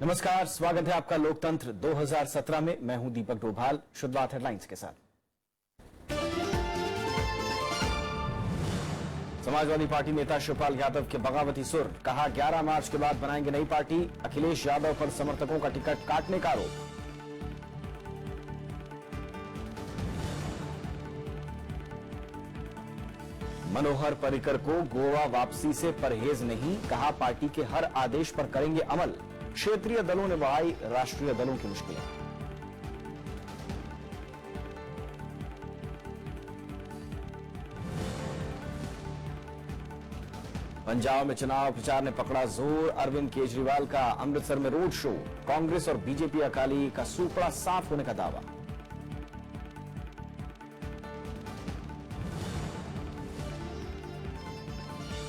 नमस्कार, स्वागत है आपका लोकतंत्र 2017 में। मैं हूं दीपक डोभाल। शुरुआत हेडलाइंस के साथ। समाजवादी पार्टी नेता शिवपाल यादव के बगावती सुर, कहा 11 मार्च के बाद बनाएंगे नई पार्टी। अखिलेश यादव पर समर्थकों का टिकट काटने का आरोप। मनोहर पर्रिकर को गोवा वापसी से परहेज नहीं, कहा पार्टी के हर आदेश पर करेंगे अमल। क्षेत्रीय दलों ने बढ़ाई राष्ट्रीय दलों की मुश्किलें। पंजाब में चुनाव प्रचार ने पकड़ा जोर। अरविंद केजरीवाल का अमृतसर में रोड शो। कांग्रेस और बीजेपी अकाली का सूपड़ा साफ होने का दावा।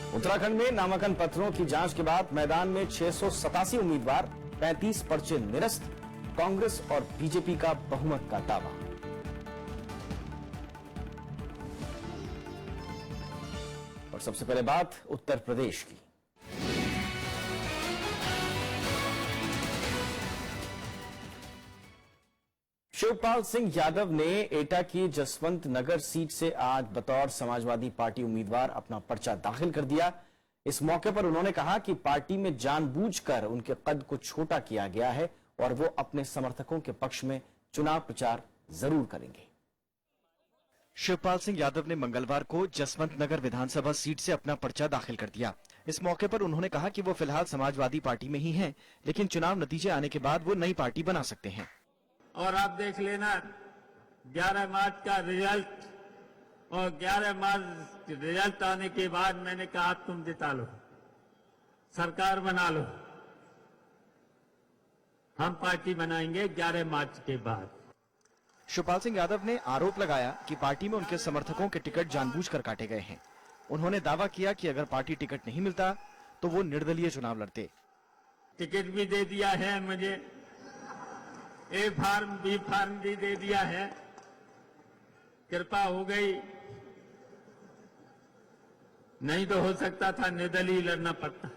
उत्तराखंड में नामांकन पत्रों की जांच के बाद मैदान में 687 उम्मीदवार, 35 पर्चे निरस्त। कांग्रेस और बीजेपी का बहुमत का दावा। और सबसे पहले बात उत्तर प्रदेश की। शिवपाल सिंह यादव ने एटा की जसवंत नगर सीट से आज बतौर समाजवादी पार्टी उम्मीदवार अपना पर्चा दाखिल कर दिया। इस मौके पर उन्होंने कहा कि पार्टी में जानबूझकर उनके कद को छोटा किया गया है और वो अपने समर्थकों के पक्ष में चुनाव प्रचार जरूर करेंगे। शिवपाल सिंह यादव ने मंगलवार को जसवंत नगर विधानसभा सीट से अपना पर्चा दाखिल कर दिया। इस मौके पर उन्होंने कहा कि वो फिलहाल समाजवादी पार्टी में ही हैं, लेकिन चुनाव नतीजे आने के बाद वो नई पार्टी बना सकते हैं। और आप देख लेना 11 मार्च का रिजल्ट, और 11 मार्च रिजल्ट आने के बाद मैंने कहा तुम जिता लो, सरकार बना लो, हम पार्टी बनाएंगे 11 मार्च के बाद। शिवपाल सिंह यादव ने आरोप लगाया कि पार्टी में उनके समर्थकों के टिकट जानबूझकर काटे गए हैं। उन्होंने दावा किया कि अगर पार्टी टिकट नहीं मिलता तो वो निर्दलीय चुनाव लड़ते। टिकट भी दे दिया है मुझे, ए फार्म बी फार्म भी दे दिया है, कृपा हो गई, नहीं तो हो सकता था निर्दलीय लड़ना पड़ता।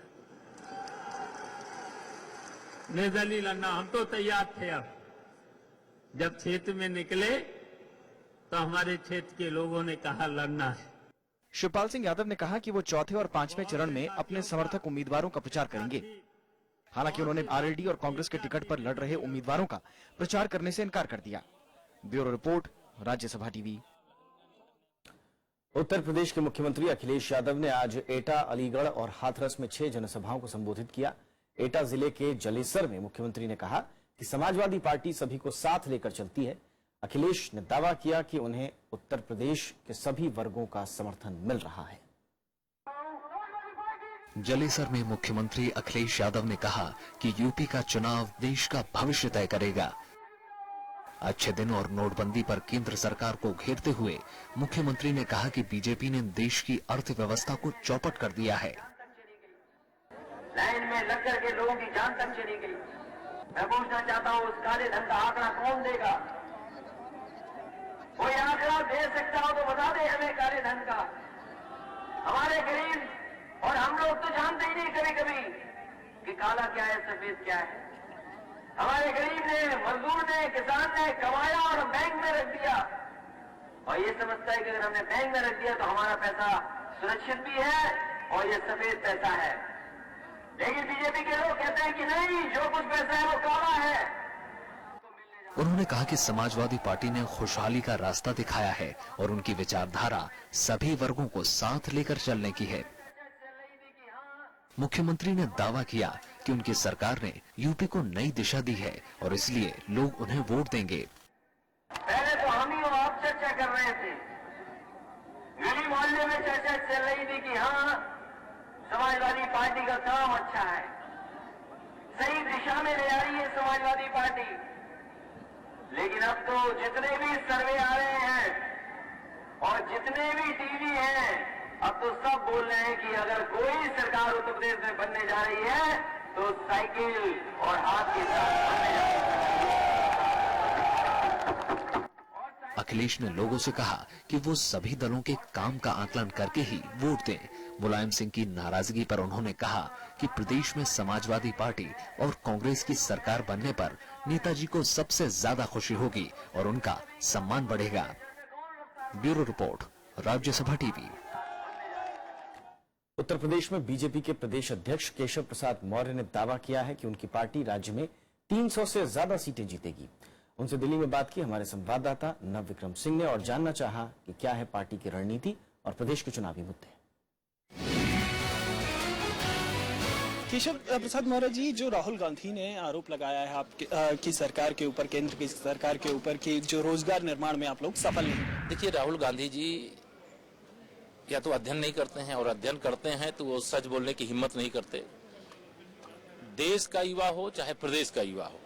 निर्दलीय लड़ना हम तो तैयार थे। अब जब क्षेत्र में निकले तो हमारे क्षेत्र के लोगों ने कहा लड़ना है। शिवपाल सिंह यादव ने कहा कि वो चौथे और पांचवें चरण में अपने समर्थक उम्मीदवारों का प्रचार करेंगे। हालांकि उन्होंने आरएलडी और कांग्रेस के टिकट पर लड़ रहे उम्मीदवारों का प्रचार करने से इनकार कर दिया। Bureau report, Rajya Sabha TV. Uttar Pradesh के मुख्यमंत्री अखिलेश यादव ने आज एटा, अलीगढ़ और हाथरस में 6 जनसभाओं को संबोधित किया। एटा जिले के जलेसर में मुख्यमंत्री ने कहा कि समाजवादी पार्टी सभी को साथ लेकर चलती है। अखिलेश ने दावा किया कि उन्हें उत्तर प्रदेश के सभी वर्गों का समर्थन मिल रहा है। जलेसर में मुख्यमंत्री अखिलेश यादव ने कहा कि यूपी का चुनाव देश का भविष्य तय करेगा। अच्छे दिन और नोटबंदी पर केंद्र सरकार को घेरते हुए मुख्यमंत्री ने कहा कि बीजेपी ने देश की अर्थव्यवस्था को चौपट कर दिया है। लाइन में लग करके लोगों की जान तक चली गई। मैं पूछना चाहता हूँ, उस काले धन का आंकड़ा कौन देगा? कोई आंकड़ा दे सकता हो तो बता दे हमें काले धन का। हमारे गरीब और हम लोग तो जानते ही नहीं कभी कभी कि काला क्या है, सफेद क्या है। हमारे गरीब ने, मजदूर ने, किसान ने कमाया और बैंक में रख दिया, और ये समझता है कि अगर हमने बैंक में रख दिया तो हमारा पैसा सुरक्षित भी है और ये सफेद पैसा है। लेकिन बीजेपी के लोग कहते हैं कि नहीं, जो कुछ पैसा है वो काला है। उन्होंने कहा कि समाजवादी पार्टी ने खुशहाली का रास्ता दिखाया है और उनकी विचारधारा सभी वर्गों को साथ लेकर चलने की है। मुख्यमंत्री ने दावा किया कि उनकी सरकार ने यूपी को नई दिशा दी है और इसलिए लोग उन्हें वोट देंगे। पहले तो हम ही और आप चर्चा कर रहे थे, गली मोहल्ले में चर्चा चल रही थी कि हाँ समाजवादी पार्टी का काम अच्छा है, सही दिशा में ले आ रही है समाजवादी पार्टी। लेकिन अब तो जितने भी सर्वे आ रहे हैं और जितने भी टीवी हैं, अब तो सब बोल रहे हैं कि अगर कोई सरकार उत्तर प्रदेश में बनने जा रही है तो साइकिल और हाथ के साथ बनने जा रही है। अखिलेश ने लोगों से कहा कि वो सभी दलों के काम का आकलन करके ही वोट दें। मुलायम सिंह की नाराजगी पर उन्होंने कहा कि प्रदेश में समाजवादी पार्टी और कांग्रेस की सरकार बनने पर नेताजी को सबसे ज्यादा खुशी होगी और उनका सम्मान बढ़ेगा। Bureau report, Rajya Sabha TV. Uttar Pradesh में बीजेपी के प्रदेश अध्यक्ष केशव प्रसाद मौर्य ने दावा किया है कि उनकी पार्टी राज्य में 300 से ज्यादा सीटें जीतेगी। उनसे दिल्ली में बात की हमारे संवाददाता नव विक्रम सिंह ने और जानना चाहा कि क्या है पार्टी की रणनीति और प्रदेश के चुनावी मुद्दे। केशव प्रसाद मौर्य जी, जो राहुल गांधी ने आरोप लगाया है आपकी सरकार के ऊपर, केंद्र की सरकार के ऊपर, कि जो रोजगार निर्माण में आप लोग सफल नहीं। देखिए, राहुल गांधी जी या तो अध्ययन नहीं करते हैं और अध्ययन करते हैं तो वो सच बोलने की हिम्मत नहीं करते। देश का युवा हो चाहे प्रदेश का युवा हो,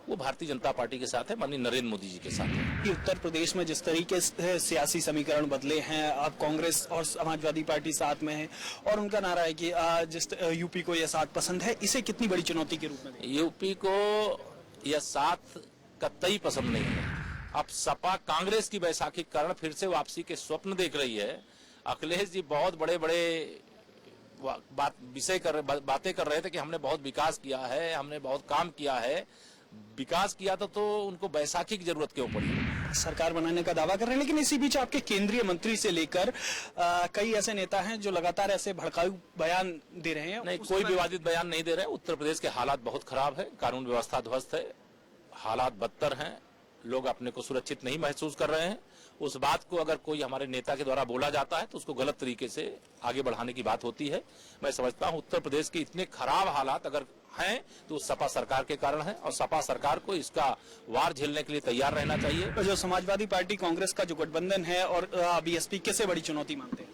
वो भारतीय जनता पार्टी के साथ है, माननीय नरेंद्र मोदी जी के साथ है। कि उत्तर प्रदेश में जिस तरीके से सियासी समीकरण बदले हैं, अब कांग्रेस और समाजवादी पार्टी साथ में है और उनका नारा है कि जिस यूपी को यह साथ पसंद है, इसे कितनी बड़ी चुनौती के रूप में देखें? यूपी को यह साथ कतई पसंद नहीं है। अब सपा कांग्रेस की बैसाखी के कारण फिर से वापसी के स्वप्न देख रही है। अखिलेश जी बहुत बड़े बड़े बातें कर रहे थे कि हमने बहुत विकास किया है, हमने बहुत काम किया है। विकास किया तो उनको बैसाखी की जरूरत क्यों पड़ी? सरकार बनाने का दावा कर रहे हैं, लेकिन इसी बीच आपके केंद्रीय मंत्री से लेकर कई ऐसे नेता हैं जो लगातार ऐसे भड़काऊ बयान दे रहे हैं। नहीं, कोई विवादित बयान नहीं दे रहे। उत्तर प्रदेश के हालात बहुत खराब है, कानून व्यवस्था ध्वस्त है, हालात बदतर हैं, लोग अपने को सुरक्षित नहीं महसूस कर रहे हैं। उस बात को अगर कोई हमारे नेता के द्वारा बोला जाता है तो उसको गलत तरीके से आगे बढ़ाने की बात होती है। मैं समझता हूं उत्तर प्रदेश के इतने खराब हालात अगर हैं तो सपा सरकार के कारण है और सपा सरकार को इसका वार झेलने के लिए तैयार रहना चाहिए। जो समाजवादी पार्टी कांग्रेस का जो गठबंधन है और बीएसपी, किसे बड़ी चुनौती मानते हैं?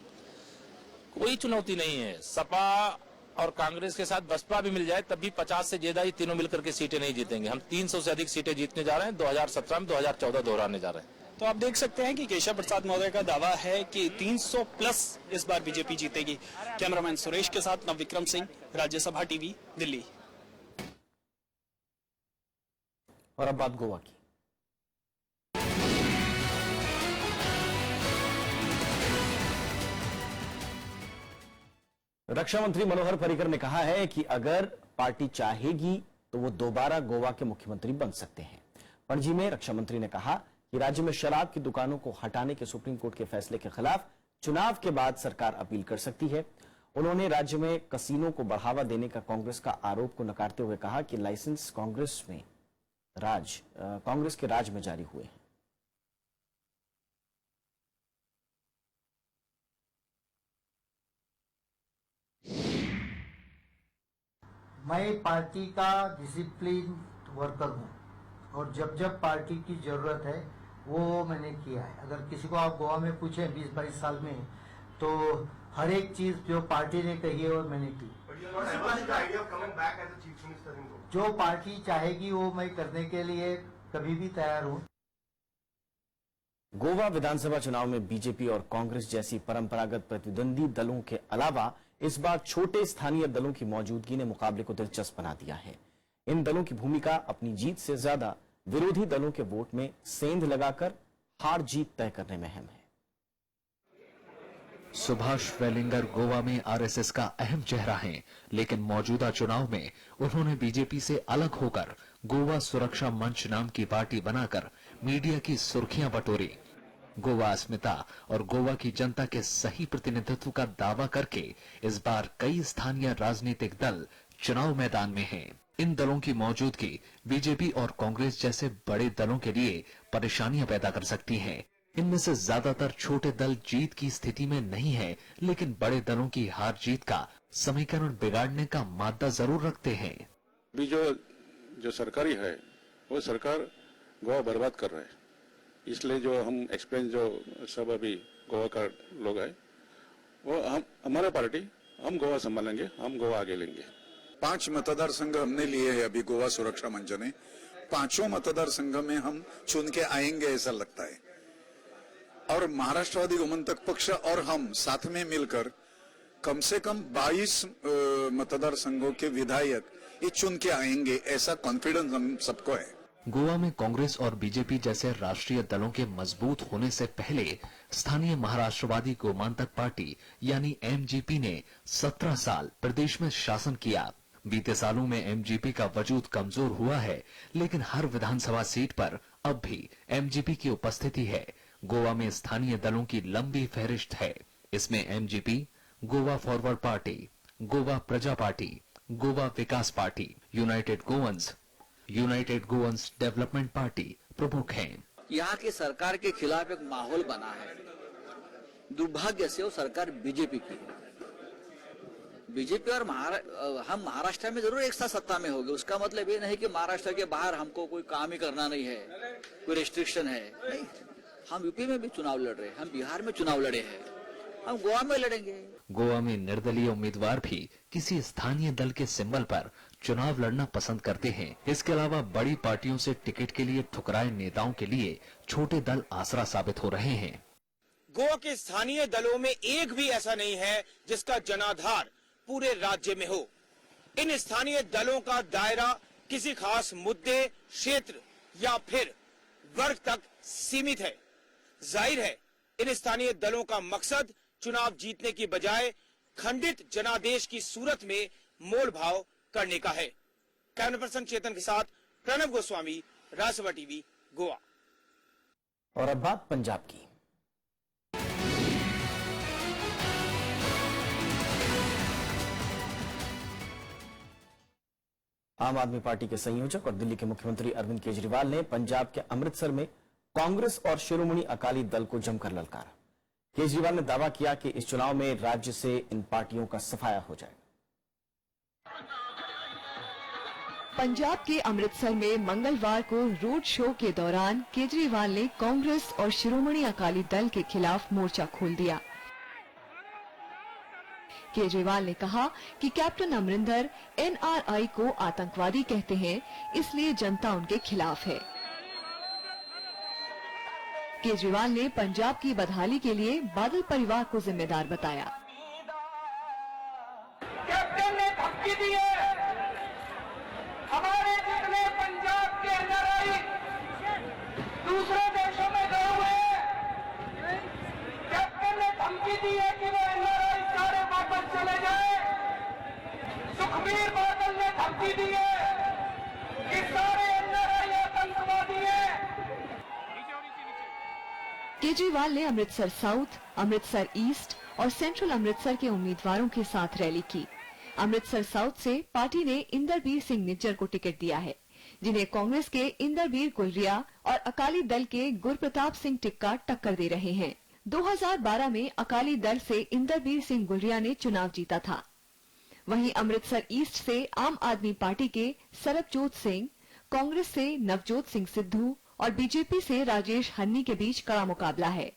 कोई चुनौती नहीं है। सपा और कांग्रेस के साथ बसपा भी मिल जाए तब भी 50 से ज्यादा ही तीनों मिलकर के सीटें नहीं जीतेंगे। हम 300 से अधिक सीटें जीतने जा रहे हैं। 2017 में 2014 दोहराने जा रहे हैं। तो आप देख सकते हैं कि केशव प्रसाद मौर्य का दावा है कि 300 प्लस इस बार बीजेपी जीतेगी। कैमरामैन सुरेश के साथ नव विक्रम सिंह, राज्यसभा टीवी, दिल्ली। और अब बात गोवा की। रक्षा मंत्री मनोहर पर्रिकर ने कहा है कि अगर पार्टी चाहेगी तो वो दोबारा गोवा के मुख्यमंत्री बन सकते हैं। पणजी में रक्षा मंत्री ने कहा कि राज्य में शराब की दुकानों को हटाने के सुप्रीम कोर्ट के फैसले के खिलाफ चुनाव के बाद सरकार अपील कर सकती है। उन्होंने राज्य में कसीनो को बढ़ावा देने का कांग्रेस का आरोप को नकारते हुए कहा कि लाइसेंस कांग्रेस के राज में जारी हुए हैं। मैं पार्टी का डिसिप्लिन वर्कर हूँ और जब जब पार्टी की जरूरत है वो मैंने किया है। अगर किसी को आप गोवा में पूछें 20-22 साल में, तो हर एक चीज जो पार्टी ने कही है वो मैंने की। जो पार्टी चाहेगी वो मैं करने के लिए कभी भी तैयार हूँ। गोवा विधानसभा चुनाव में बीजेपी और कांग्रेस जैसी परंपरागत प्रतिद्वंदी दलों के अलावा इस बार छोटे स्थानीय दलों की मौजूदगी ने मुकाबले को दिलचस्प बना दिया है। इन दलों की भूमिका अपनी जीत से ज्यादा विरोधी दलों के वोट में सेंध लगाकर हार जीत तय करने में अहम है। सुभाष वेलिंगर गोवा में आरएसएस का अहम चेहरा हैं, लेकिन मौजूदा चुनाव में उन्होंने बीजेपी से अलग होकर गोवा सुरक्षा मंच नाम की पार्टी बनाकर मीडिया की सुर्खियां बटोरी। गोवा अस्मिता और गोवा की जनता के सही प्रतिनिधित्व का दावा करके इस बार कई स्थानीय राजनीतिक दल चुनाव मैदान में हैं। इन दलों की मौजूदगी बीजेपी और कांग्रेस जैसे बड़े दलों के लिए परेशानियां पैदा कर सकती है। इनमें से ज्यादातर छोटे दल जीत की स्थिति में नहीं है, लेकिन बड़े दलों की हार जीत का समीकरण बिगाड़ने का मादा जरूर रखते हैं। अभी जो सरकारी है वो सरकार गोवा बर्बाद कर रहा है। इसलिए जो हम एक्सप्लेन जो सब अभी गोवा का लोग है वो हमारा पार्टी हम गोवा संभालेंगे, हम गोवा आगे लेंगे। 5 मतदार संघ हमने लिए हैं अभी गोवा सुरक्षा मंच ने। 5 मतदार संघ में हम चुन के आएंगे ऐसा लगता है। और महाराष्ट्रवादी गोमंतक पक्ष और हम साथ में मिलकर कम से कम 22 मतदार संघों के विधायक ये चुन के आएंगे, ऐसा कॉन्फिडेंस हम सबको है। गोवा में कांग्रेस और बीजेपी जैसे राष्ट्रीय दलों के मजबूत होने से पहले स्थानीय महाराष्ट्रवादी गोमांतक पार्टी यानी एमजीपी ने 17 साल प्रदेश में शासन किया। बीते सालों में एमजीपी का वजूद कमजोर हुआ है, लेकिन हर विधानसभा सीट पर अब भी एमजीपी की उपस्थिति है। गोवा में स्थानीय दलों की लंबी फहरिस्त है। इसमें MGP, Goa forward party, Goa Praja party, Goa Vikas party, united Goans development party प्रमुख हैं। यहाँ की सरकार के खिलाफ एक माहौल बना है। दुर्भाग्य से वो सरकार बीजेपी की है। बीजेपी और हम महाराष्ट्र में जरूर एक साथ सत्ता में होंगे, उसका मतलब ये नहीं कि महाराष्ट्र के बाहर हमको कोई काम ही करना नहीं है, कोई रेस्ट्रिक्शन है। नहीं, हम यूपी में भी चुनाव लड़ रहे हैं, हम बिहार में चुनाव लड़े हैं, हम गोवा में लड़ेंगे। गोवा में निर्दलीय उम्मीदवार भी किसी स्थानीय दल के सिंबल पर चुनाव लड़ना पसंद करते हैं। इसके अलावा बड़ी पार्टियों से टिकट के लिए ठुकराए नेताओं के लिए छोटे दल आसरा साबित हो रहे हैं। गोवा के स्थानीय दलों में एक भी ऐसा नहीं है जिसका जनाधार पूरे राज्य में हो। इन स्थानीय दलों का दायरा किसी खास मुद्दे, क्षेत्र या फिर वर्ग तक सीमित है। जाहिर है, इन स्थानीय दलों का मकसद चुनाव जीतने की बजाय खंडित जनादेश की सूरत में मोल भाव करने का है। कैमरा पर्सन चेतन के साथ प्रणव गोस्वामी, राज्यसभा टीवी, गोवा। और अब बात पंजाब की। आम आदमी पार्टी के संयोजक और दिल्ली के मुख्यमंत्री अरविंद केजरीवाल ने पंजाब के अमृतसर में कांग्रेस और शिरोमणि अकाली दल को जमकर ललकारा। केजरीवाल ने दावा किया कि इस चुनाव में राज्य से इन पार्टियों का सफाया हो जाएगा। पंजाब के अमृतसर में मंगलवार को रोड शो के दौरान केजरीवाल ने कांग्रेस और शिरोमणि अकाली दल के खिलाफ मोर्चा खोल दिया। केजरीवाल ने कहा कि कैप्टन अमरिंदर एनआरआई को आतंकवादी कहते हैं, इसलिए जनता उनके खिलाफ है। केजरीवाल ने पंजाब की बदहाली के लिए बादल परिवार को जिम्मेदार बताया। कैप्टन ने धमकी दी है, हमारे जितने पंजाब के एनआरआई दूसरे देशों में गए हुए हैं, कैप्टन ने धमकी दी है कि वो एनआरआई सारे वापस चले जाए। सुखबीर बादल ने धमकी दी है कि सारे एनआरआई आतंकवादी हैं। केजरीवाल ने अमृतसर साउथ, अमृतसर ईस्ट और सेंट्रल अमृतसर के उम्मीदवारों के साथ रैली की। अमृतसर साउथ से पार्टी ने इंदरबीर सिंह निज्जर को टिकट दिया है, जिन्हें कांग्रेस के इंदरबीर गुलरिया और अकाली दल के गुरप्रताप सिंह टिक्का टक्कर दे रहे हैं। 2012 में अकाली दल से इंदरबीर सिंह गुलरिया ने चुनाव जीता था। वहीं अमृतसर ईस्ट से आम आदमी पार्टी के सरबजोत सिंह, कांग्रेस से नवजोत सिंह सिद्धू और बीजेपी से राजेश हन्नी के बीच कड़ा मुकाबला है।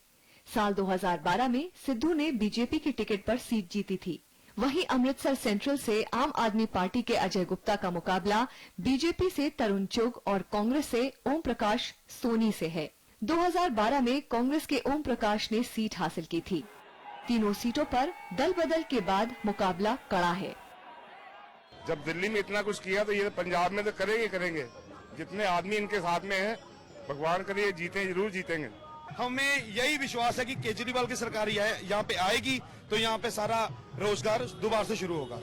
साल 2012 में सिद्धू ने बीजेपी की टिकट पर सीट जीती थी। वहीं अमृतसर सेंट्रल से आम आदमी पार्टी के अजय गुप्ता का मुकाबला बीजेपी से तरुण चुग और कांग्रेस से ओम प्रकाश सोनी से है। 2012 में कांग्रेस के ओम प्रकाश ने सीट हासिल की थी। तीनों सीटों पर दल बदल के बाद मुकाबला कड़ा है। जब दिल्ली में इतना कुछ किया तो ये पंजाब में तो करेंगे। जितने आदमी इनके साथ में हैं, भगवान करे जीते, जरूर जीतेंगे। हमें यही विश्वास है कि केजरीवाल की सरकार यहाँ पे आएगी तो यहाँ पे सारा रोजगार दोबारा से शुरू होगा।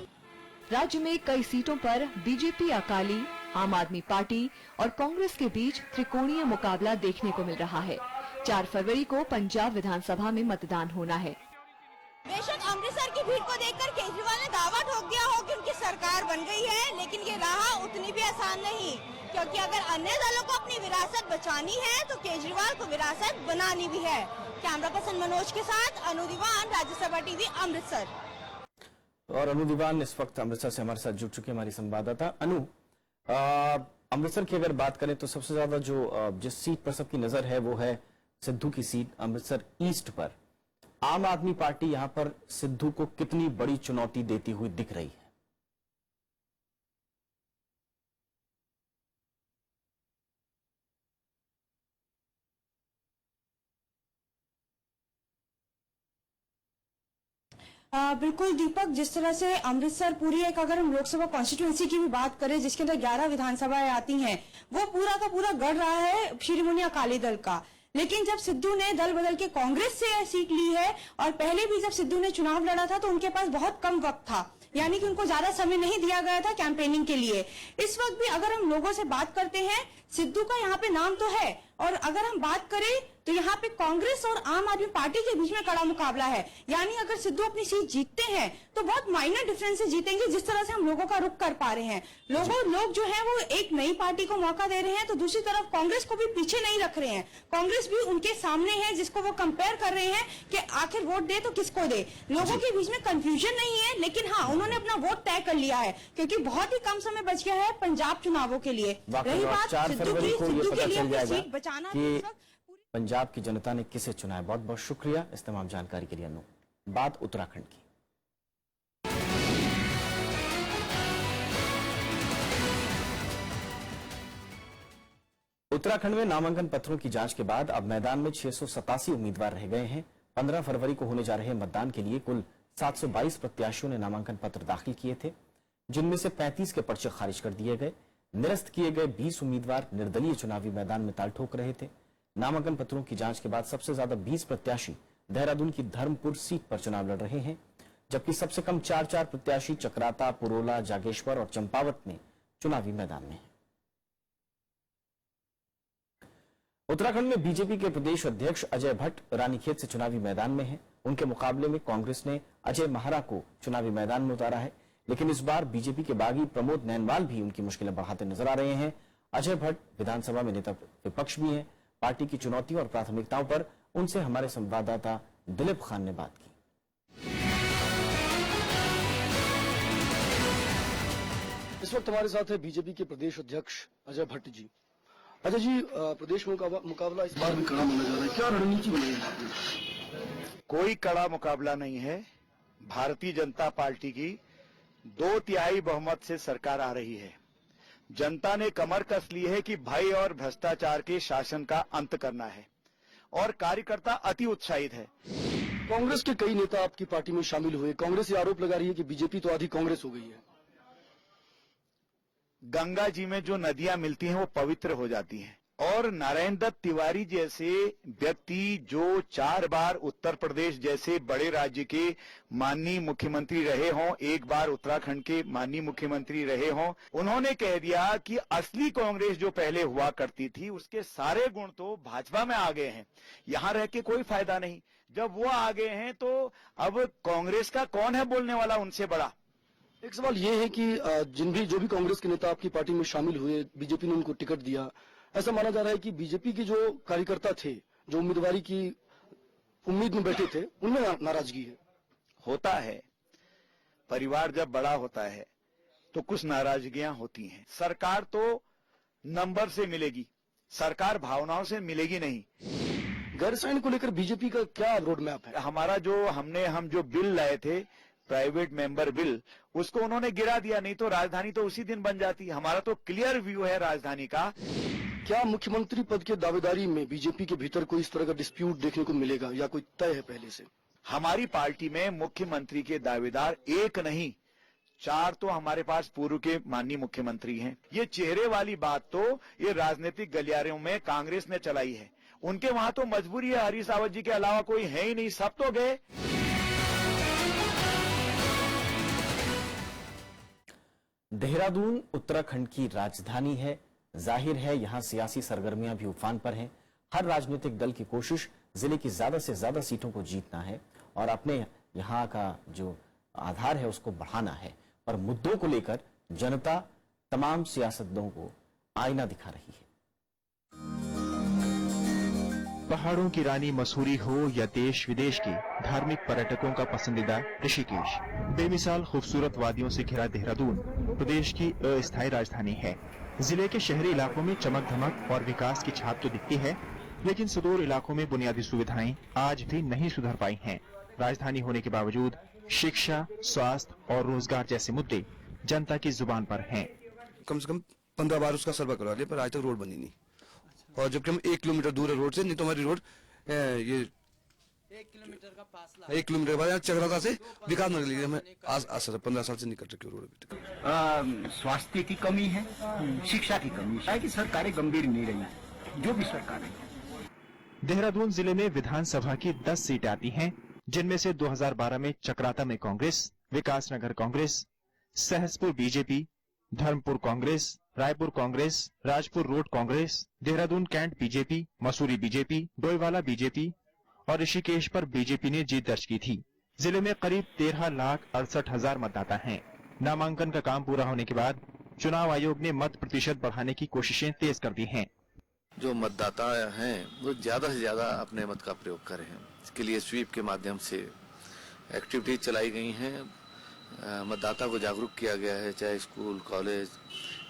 राज्य में कई सीटों पर बीजेपी, अकाली, आम आदमी पार्टी और कांग्रेस के बीच त्रिकोणीय मुकाबला देखने को मिल रहा है। 4 फरवरी को पंजाब विधानसभा में मतदान होना है। बेशक अमृतसर की भीड़ को देखकर केजरीवाल ने दावा ठोक दिया हो कि उनकी सरकार बन गई है, लेकिन ये राह उतनी भी आसान नहीं, क्योंकि अगर अन्य दलों को अपनी विरासत बचानी है तो केजरीवाल को विरासत बनानी भी है। कैमरा पर्सन मनोज के साथ अनु दीवान, राज्यसभा टीवी, अमृतसर। और अनु दीवान इस वक्त अमृतसर से हमारे साथ जुड़ चुके हमारी संवाददाता। अनु, अमृतसर की अगर बात करें तो सबसे ज्यादा जो जिस सीट पर सबकी नजर है वो है सिद्धू की सीट अमृतसर ईस्ट पर। आम आदमी पार्टी यहां पर सिद्धू को कितनी बड़ी चुनौती देती हुई दिख रही है? बिल्कुल दीपक, जिस तरह से अमृतसर पूरी एक, अगर हम लोकसभा कॉन्स्टिट्यूएंसी की भी बात करें जिसके अंदर 11 विधानसभाएं आती हैं, वो पूरा का पूरा गढ़ रहा है शिरोमणि अकाली दल का। लेकिन जब सिद्धू ने दल बदल के कांग्रेस से सीट ली है, और पहले भी जब सिद्धू ने चुनाव लड़ा था तो उनके पास बहुत कम वक्त था, यानी कि उनको ज्यादा समय नहीं दिया गया था कैंपेनिंग के लिए। इस वक्त भी अगर हम लोगों से बात करते हैं, सिद्धू का यहाँ पे नाम तो है, और अगर हम बात करें तो यहाँ पे कांग्रेस और आम आदमी पार्टी के बीच में कड़ा मुकाबला है। यानी अगर सिद्धू अपनी सीट जीतते हैं तो बहुत माइनर डिफरेंस से जीतेंगे, जिस तरह से हम लोगों का रुख कर पा रहे हैं। लोग जो है वो एक नई पार्टी को मौका दे रहे हैं, तो दूसरी तरफ कांग्रेस को भी पीछे नहीं रख रहे हैं। कांग्रेस भी उनके सामने है, जिसको वो कंपेयर कर रहे हैं कि आखिर वोट दे तो किसको दे। लोगों के बीच में कंफ्यूजन नहीं है, लेकिन हाँ, उन्होंने अपना वोट तय कर लिया है, क्योंकि बहुत ही कम समय बच गया है पंजाब चुनावों के लिए। रही बात 4 फरवरी को ये पता चल जाएगा बचाना कि पंजाब की जनता ने किसे चुना है। बहुत बहुत शुक्रिया इस तमाम जानकारी के लिए अनु। बात उत्तराखंड की। उत्तराखंड में नामांकन पत्रों की जांच के बाद अब मैदान में 687 उम्मीदवार रह गए हैं। 15 फरवरी को होने जा रहे मतदान के लिए कुल 722 प्रत्याशियों ने नामांकन पत्र दाखिल किए थे, जिनमें से 35 के पर्चे खारिज कर दिए गए। निरस्त किए गए 20 उम्मीदवार निर्दलीय चुनावी मैदान में ताल ठोक रहे थे। नामांकन पत्रों की जांच के बाद सबसे ज्यादा 20 प्रत्याशी देहरादून की धर्मपुर सीट पर चुनाव लड़ रहे हैं, जबकि सबसे कम 4 प्रत्याशी चक्राता, पुरोला, जागेश्वर और चंपावत में चुनावी मैदान में हैं। उत्तराखंड में बीजेपी के प्रदेश अध्यक्ष अजय भट्ट रानीखेत से चुनावी मैदान में हैं। उनके मुकाबले में कांग्रेस ने अजय महारा को चुनावी मैदान में उतारा है, लेकिन इस बार बीजेपी के बागी प्रमोद नैनवाल भी उनकी मुश्किलें बढ़ाते नजर आ रहे हैं। अजय भट्ट विधानसभा में नेता विपक्ष भी हैं। पार्टी की चुनौतियों और प्राथमिकताओं पर उनसे हमारे संवाददाता दिलीप खान ने बात की। इस वक्त हमारे साथ है बीजेपी के प्रदेश अध्यक्ष अजय भट्ट जी। अजय जी, प्रदेश मुकाबला इस बार भी कड़ा माना जा रहा है, क्या रणनीति बनाई आपने? कोई कड़ा मुकाबला नहीं है। भारतीय जनता पार्टी की 2/3 बहुमत से सरकार आ रही है। जनता ने कमर कस ली है कि भय और भ्रष्टाचार के शासन का अंत करना है, और कार्यकर्ता अति उत्साहित है। कांग्रेस के कई नेता आपकी पार्टी में शामिल हुए। कांग्रेस ये आरोप लगा रही है कि बीजेपी तो आधी कांग्रेस हो गई है। गंगा जी में जो नदियां मिलती हैं वो पवित्र हो जाती हैं, और नारायण दत्त तिवारी जैसे व्यक्ति जो 4 बार उत्तर प्रदेश जैसे बड़े राज्य के माननीय मुख्यमंत्री रहे हों, एक बार उत्तराखंड के माननीय मुख्यमंत्री रहे हों, उन्होंने कह दिया कि असली कांग्रेस जो पहले हुआ करती थी उसके सारे गुण तो भाजपा में आ गए हैं, यहां रह के कोई फायदा नहीं। जब वो आ गए हैं तो अब कांग्रेस का कौन है बोलने वाला उनसे बड़ा। एक सवाल ये है कि जो भी कांग्रेस के नेता आपकी पार्टी में शामिल हुए, बीजेपी ने उनको टिकट दिया, ऐसा माना जा रहा है कि बीजेपी के जो कार्यकर्ता थे, जो उम्मीदवारी की उम्मीद में बैठे थे, उनमें नाराजगी है। होता है, परिवार जब बड़ा होता है तो कुछ नाराजगियां होती हैं। सरकार तो नंबर से मिलेगी, सरकार भावनाओं से मिलेगी नहीं। गैरसैंण को लेकर बीजेपी का क्या रोड मैप है? हमारा जो हम जो बिल लाए थे, प्राइवेट मेंबर बिल, उसको उन्होंने गिरा दिया, नहीं तो राजधानी तो उसी दिन बन जाती। हमारा तो क्लियर व्यू है राजधानी का। क्या मुख्यमंत्री पद के दावेदारी में बीजेपी के भीतर कोई इस तरह का डिस्प्यूट देखने को मिलेगा, या कोई तय है पहले से? हमारी पार्टी में मुख्यमंत्री के दावेदार एक नहीं 4 तो हमारे पास पूर्व के माननीय मुख्यमंत्री हैं। ये चेहरे वाली बात तो ये राजनीतिक गलियारों में कांग्रेस ने चलाई है। उनके वहां तो मजबूरी है, हरीश रावत जी के अलावा कोई है ही नहीं, सब तो गए। देहरादून उत्तराखंड की राजधानी है। जाहिर है यहां सियासी सरगर्मियां भी उफान पर हैं। हर राजनीतिक दल की कोशिश जिले की ज्यादा से ज्यादा सीटों को जीतना है और अपने यहां का जो आधार है उसको बढ़ाना है। पर मुद्दों को लेकर जनता तमाम सियासतदानों को आईना दिखा रही है। पहाड़ों की रानी मसूरी हो या देश विदेश के धार्मिक पर्यटकों का पसंदीदा ऋषिकेश, बेमिसाल खूबसूरत वादियों से घिरा देहरादून प्रदेश की अस्थायी राजधानी है। जिले के शहरी इलाकों में चमक धमक और विकास की छाप तो दिखती है, लेकिन सुदूर इलाकों में बुनियादी सुविधाएं आज भी नहीं सुधर पाई हैं। राजधानी होने के बावजूद शिक्षा, स्वास्थ्य और रोजगार जैसे मुद्दे जनता की जुबान पर हैं। कम से कम 15 बार उसका सर्वे करवा लिया, पर आज तक रोड बनी नहीं। और जबकि हम 1 किलोमीटर दूर है रोड से, नहीं तो हमारी रोड ये 1 किलोमीटर बाद चक्राता से विकास नगर लिए हमें आज 15 साल से निकल रही रोड। स्वास्थ्य की कमी है, शिक्षा की कमी है कि सरकारें गंभीर नहीं रही, जो भी सरकार है। देहरादून जिले में विधानसभा की 10 सीटें आती हैं, जिनमें से 2012 में चक्राता में Congress, Vikasnagar Congress, Sahaspur BJP, Dharampur Congress, Raipur Congress, Rajpur road Congress, Dehradun cantt BJP, Mussoorie BJP, Doiwala BJP और ऋषिकेश पर बीजेपी ने जीत दर्ज की थी। जिले में करीब 13,68,000 मतदाता हैं। नामांकन का काम पूरा होने के बाद चुनाव आयोग ने मत प्रतिशत बढ़ाने की कोशिशें तेज कर दी हैं। जो मतदाता हैं वो ज्यादा से ज्यादा अपने मत का प्रयोग करें। इसके लिए स्वीप के माध्यम से एक्टिविटीज चलाई गई हैं, मतदाता को जागरूक किया गया है, चाहे स्कूल, कॉलेज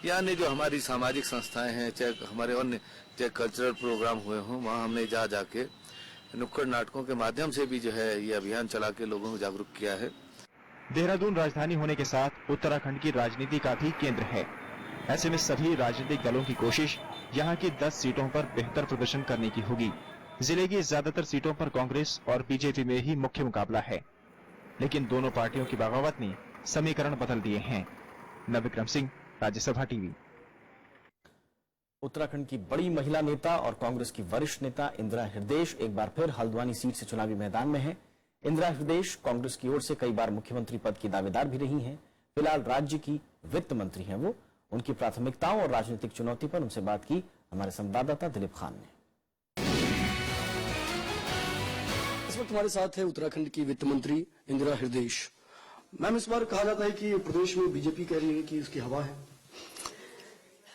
या अन्य जो हमारी सामाजिक संस्थाएं हैं, चाहे हमारे अन्य चाहे कल्चरल प्रोग्राम हुए हों, वहाँ हमने जाके नुक्कड़ नाटकों के माध्यम से भी जो है ये अभियान चला के लोगों को जागरूक किया है। देहरादून राजधानी होने के साथ उत्तराखंड की राजनीति का भी केंद्र है। ऐसे में सभी राजनीतिक दलों की कोशिश यहाँ की 10 सीटों पर बेहतर प्रदर्शन करने की होगी। जिले की ज्यादातर सीटों पर कांग्रेस और बीजेपी में ही मुख्य मुकाबला है, लेकिन दोनों पार्टियों की बगावत ने समीकरण बदल दिए हैं। नवविक्रम सिंह, राज्यसभा टीवी। उत्तराखंड की बड़ी महिला नेता और कांग्रेस की वरिष्ठ नेता इंदिरा हृदयेश एक बार फिर हल्द्वानी सीट से चुनावी मैदान में हैं। इंदिरा हृदयेश कांग्रेस की ओर से कई बार मुख्यमंत्री पद की दावेदार भी रही हैं। फिलहाल राज्य की वित्त मंत्री हैं वो। उनकी प्राथमिकताओं और राजनीतिक चुनौती पर उनसे बात की हमारे संवाददाता दिलीप खान ने। इस वक्त हमारे साथ है उत्तराखंड की वित्त मंत्री इंदिरा हृदयेश। मैम, इस बार कहा जाता है कि प्रदेश में बीजेपी कह रही है कि इसकी हवा है।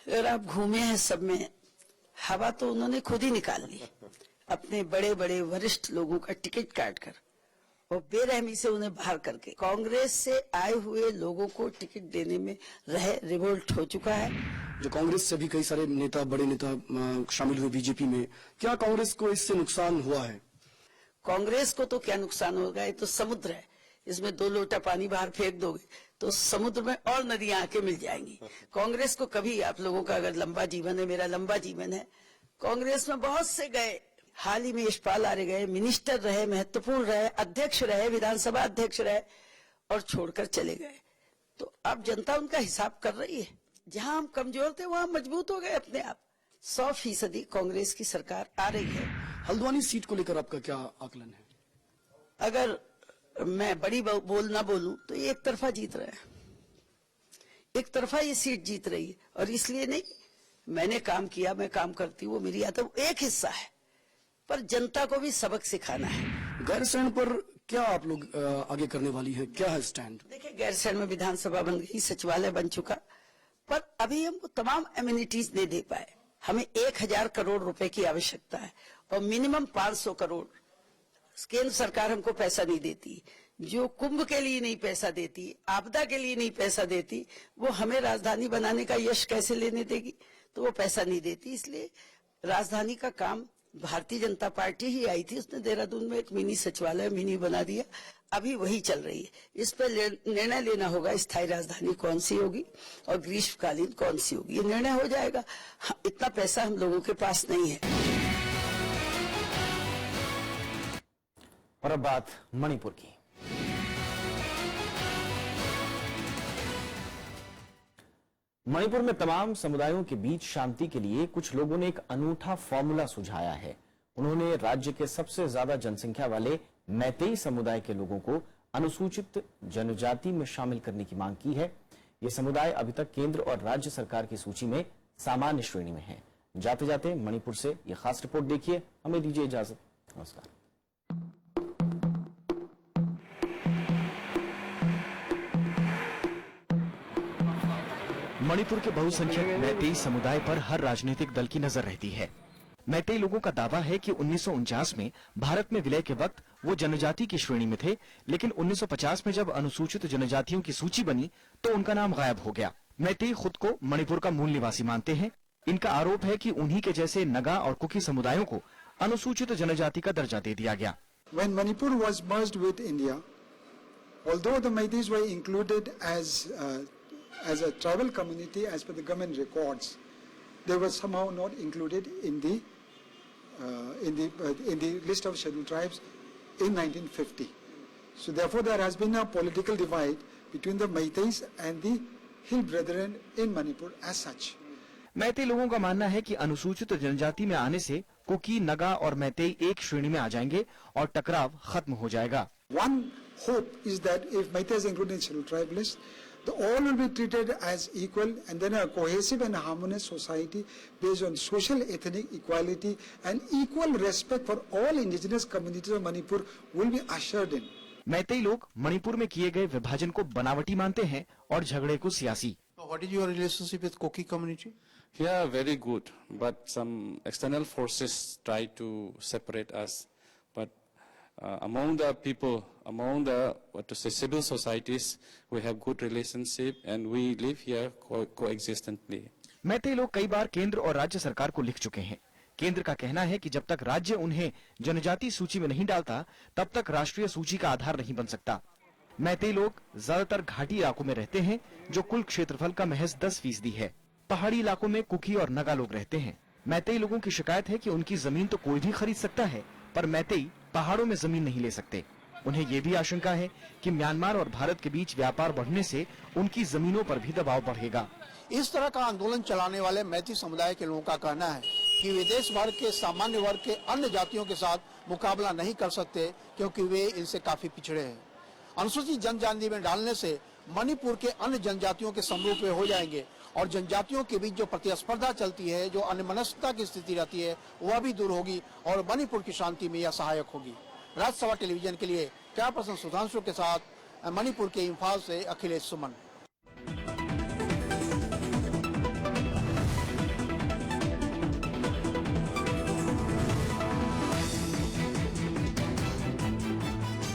अगर आप घूमे हैं सब में, हवा तो उन्होंने खुद ही निकाल ली, अपने बड़े बड़े वरिष्ठ लोगों का टिकट काट कर और बेरहमी से उन्हें बाहर करके कांग्रेस से आए हुए लोगों को टिकट देने में रिवोल्ट हो चुका है। जो कांग्रेस से भी कई सारे नेता, बड़े नेता शामिल हुए बीजेपी में, क्या कांग्रेस को इससे नुकसान हुआ है? कांग्रेस को तो क्या नुकसान होगा, ये तो समुद्र है, इसमें 2 लोटा पानी बाहर फेंक दोगे तो समुद्र में और नदियां आके मिल जाएंगी। कांग्रेस को कभी, आप लोगों का अगर लंबा जीवन है, मेरा लंबा जीवन है, कांग्रेस में बहुत से गए, हाल ही में यशपाल आर्य गए, मिनिस्टर रहे, महत्वपूर्ण रहे, अध्यक्ष रहे, विधानसभा अध्यक्ष रहे और छोड़कर चले गए। तो अब जनता उनका हिसाब कर रही है। जहां हम कमजोर थे वहां मजबूत हो गए अपने आप। 100% कांग्रेस की सरकार आ रही है। हल्द्वानी सीट को लेकर आपका क्या आकलन है? अगर मैं बड़ी बोल ना बोलूं तो ये एक तरफा जीत रहा है, एक तरफा ये सीट जीत रही है। और इसलिए नहीं, मैंने काम किया, मैं काम करती हूँ, वो मेरी आता वो एक हिस्सा है, पर जनता को भी सबक सिखाना है। गैरसैंण पर क्या आप लोग आगे करने वाली है, क्या है स्टैंड? देखिए, गैरसैंण में विधानसभा बन गई, सचिवालय बन चुका, पर अभी हमको तमाम एमिनिटीज नहीं दे पाए। हमें 1000 करोड़ रुपए की आवश्यकता है और मिनिमम 500 करोड़ केंद्र सरकार हमको पैसा नहीं देती। जो कुंभ के लिए नहीं पैसा देती, आपदा के लिए नहीं पैसा देती, वो हमें राजधानी बनाने का यश कैसे लेने देगी? तो वो पैसा नहीं देती। इसलिए राजधानी का काम भारतीय जनता पार्टी ही आई थी, उसने देहरादून में एक मिनी सचिवालय मिनी बना दिया, अभी वही चल रही है। इस पर निर्णय लेना होगा, स्थायी राजधानी कौन सी होगी और ग्रीष्मकालीन कौन सी होगी, ये निर्णय हो जाएगा। इतना पैसा हम लोगों के पास नहीं है। और अब बात मणिपुर की। मणिपुर में तमाम समुदायों के बीच शांति के लिए कुछ लोगों ने एक अनूठा फॉर्मूला सुझाया है। उन्होंने राज्य के सबसे ज्यादा जनसंख्या वाले मैतेई समुदाय के लोगों को अनुसूचित जनजाति में शामिल करने की मांग की है। ये समुदाय अभी तक केंद्र और राज्य सरकार की सूची में सामान्य श्रेणी में है। जाते जाते मणिपुर से ये खास रिपोर्ट देखिए। हमें दीजिए इजाजत। नमस्कार। मणिपुर के बहुसंख्यक मैतेई समुदाय पर हर राजनीतिक दल की नजर रहती है। मैतेई लोगों का दावा है कि 1949 में भारत में विलय के वक्त वो जनजाति की श्रेणी में थे, लेकिन 1950 में जब अनुसूचित जनजातियों की सूची बनी तो उनका नाम गायब हो गया। मैतेई खुद को मणिपुर का मूल निवासी मानते हैं। इनका आरोप है कि उन्हीं के जैसे नगा और कुकी समुदायों को अनुसूचित जनजाति का दर्जा दे दिया गया। When Manipur was merged with India, although the Meiteis were included as a tribal community as per the government records, they were somehow not included in the list of scheduled tribes in 1950. So therefore there has been a political divide between the Meiteis and the Hill Brethren in Manipur as such. Meitei लोगों का मानना है कि अनुसूचित जनजाति में आने से कुकी, नगा और मैतेई एक श्रेणी में आ जाएंगे और टकराव खत्म हो जाएगा। One hope is that if Meiteis are included in scheduled tribe list, all will be treated as equal, and then a cohesive and harmonious society based on social ethnic equality and equal respect for all indigenous communities of Manipur will be ushered in. Meitei लोग मणिपुर में किए गए विभाजन को बनावटी मानते हैं और झगड़े को सियासी। What is your relationship with Koki community? Yeah, very good. But some external forces try to separate us. But among the people, among the civil societies, we have good relationship and we live here coexistently. Meitei लोग कई बार केंद्र और राज्य सरकार को लिख चुके हैं। केंद्र का कहना है कि जब तक राज्य उन्हें जनजाति सूची में नहीं डालता, तब तक राष्ट्रीय सूची का आधार नहीं बन सकता। मैतेई लोग ज्यादातर घाटी इलाकों में रहते हैं, जो कुल क्षेत्रफल का महज 10% है। पहाड़ी इलाकों में कुकी और नगा लोग रहते हैं। मैतेई लोगों की शिकायत है कि उनकी जमीन तो कोई भी खरीद सकता है, पर मैतेई पहाड़ों में जमीन नहीं ले सकते। उन्हें ये भी आशंका है कि म्यांमार और भारत के बीच व्यापार बढ़ने से उनकी जमीनों पर भी दबाव बढ़ेगा। इस तरह का आंदोलन चलाने वाले मैतेई समुदाय के लोगों का कहना है कि वे देश भर के सामान्य वर्ग के अन्य जातियों के साथ मुकाबला नहीं कर सकते, क्योंकि वे इनसे काफी पिछड़े हैं। अनुसूचित जनजाति में डालने से मणिपुर के अन्य जनजातियों के समरूप वे हो जाएंगे और जनजातियों के बीच जो प्रतिस्पर्धा चलती है, जो अन्यमनस्कता की स्थिति रहती है, वह भी दूर होगी और मणिपुर की शांति में यह सहायक होगी। राज्यसभा टेलीविजन के लिए कैमरा पर्सन सुधांशु के साथ मणिपुर के इम्फाल से अखिलेश सुमन।